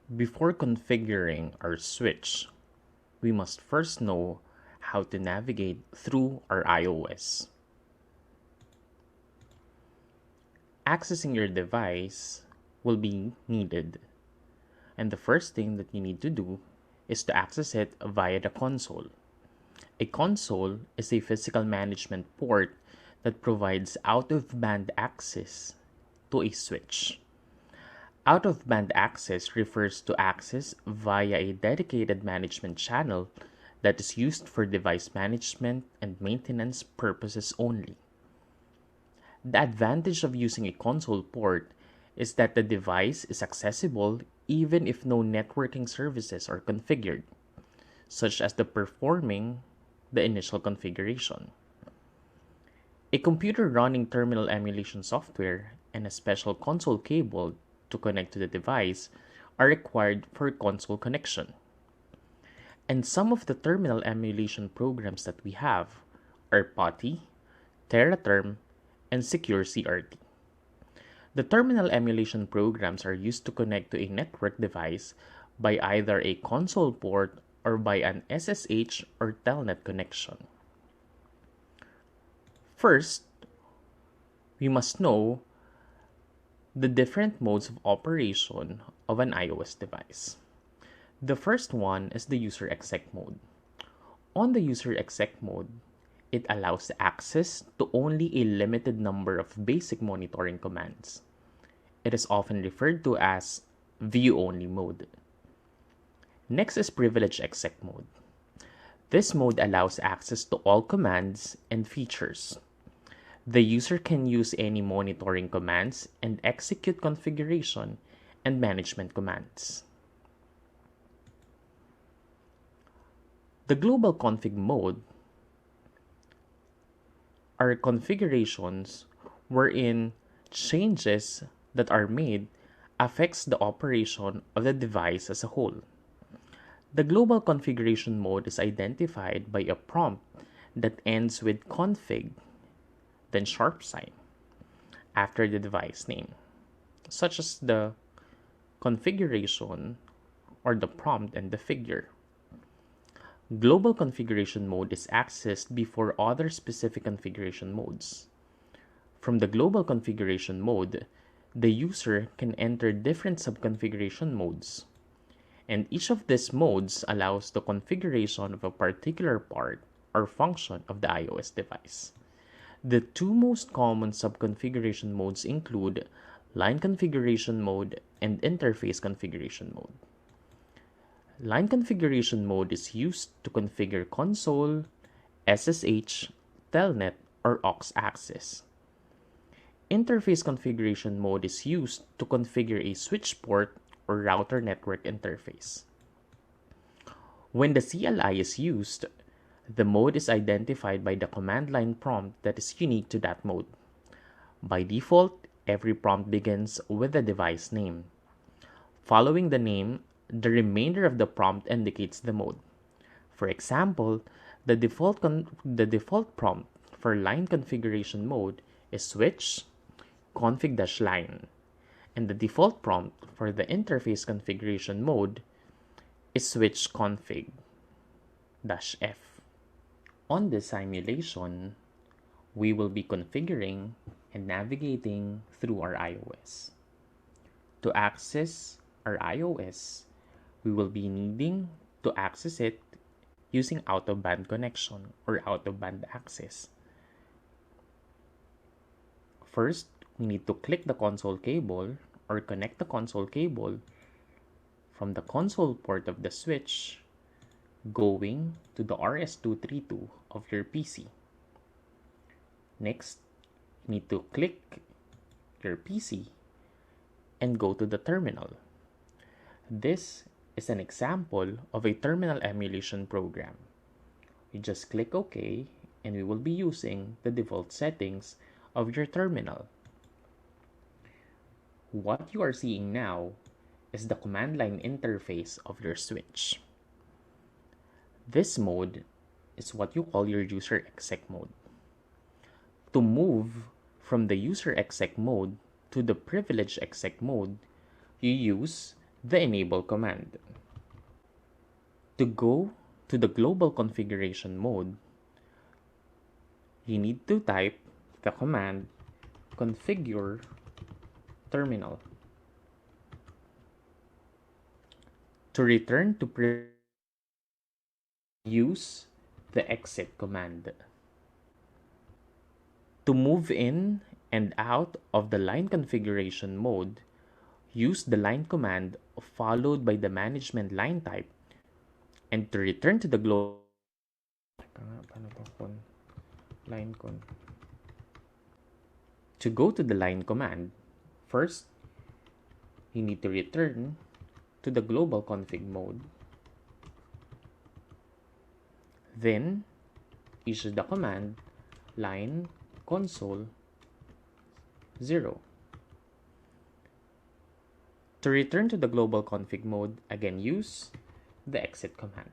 Before configuring our switch, we must first know how to navigate through our iOS. Accessing your device will be needed, and the first thing that you need to do is to access it via the console. A console is a physical management port that provides out-of-band access to a switch. Out-of-band access refers to access via a dedicated management channel that is used for device management and maintenance purposes only. The advantage of using a console port is that the device is accessible even if no networking services are configured, such as the performing the initial configuration. A computer running terminal emulation software and a special console cable to connect to the device are required for console connection. And some of the terminal emulation programs that we have are PuTTY, TerraTerm, and Secure CRT. The terminal emulation programs are used to connect to a network device by either a console port or by an SSH or Telnet connection. First, we must know the different modes of operation of an iOS device. The first one is the user exec mode. On the user exec mode, it allows access to only a limited number of basic monitoring commands. It is often referred to as view-only mode. Next is privilege exec mode. This mode allows access to all commands and features. The user can use any monitoring commands and execute configuration and management commands. The global config mode are configurations wherein changes that are made affects the operation of the device as a whole. The global configuration mode is identified by a prompt that ends with config, then $sign after the device name, such as the configuration or the prompt and the figure. Global configuration mode is accessed before other specific configuration modes. From the global configuration mode, the user can enter different subconfiguration modes, and each of these modes allows the configuration of a particular part or function of the iOS device. The two most common subconfiguration modes include line configuration mode and interface configuration mode. Line configuration mode is used to configure console, SSH, Telnet, or aux access. Interface configuration mode is used to configure a switch port or router network interface. When the CLI is used, the mode is identified by the command line prompt that is unique to that mode. By default, every prompt begins with the device name. Following the name, the remainder of the prompt indicates the mode. For example, the default prompt for line configuration mode is switch config-line, and the default prompt for the interface configuration mode is switch config-f. On this simulation, we will be configuring and navigating through our iOS. To access our iOS, we will be needing to access it using out-of-band connection or out-of-band access. First, we need to click the console cable or connect the console cable from the console port of the switch going to the RS-232 of your PC. Next, you need to click your PC and go to the terminal. This is an example of a terminal emulation program. You just click OK and we will be using the default settings of your terminal. What you are seeing now is the command line interface of your switch. This mode is what you call your user exec mode. To move from the user exec mode to the privilege exec mode, you use the enable command. To go to the global configuration mode, you need to type the command configure terminal. To return to use the exit command. To move in and out of the line configuration mode, use the line command followed by the management line type. And to return to the global line con. To go to the line command, first, you need to return to the global config mode. Then, issue the command line console 0. To return to the global config mode, again use the exit command.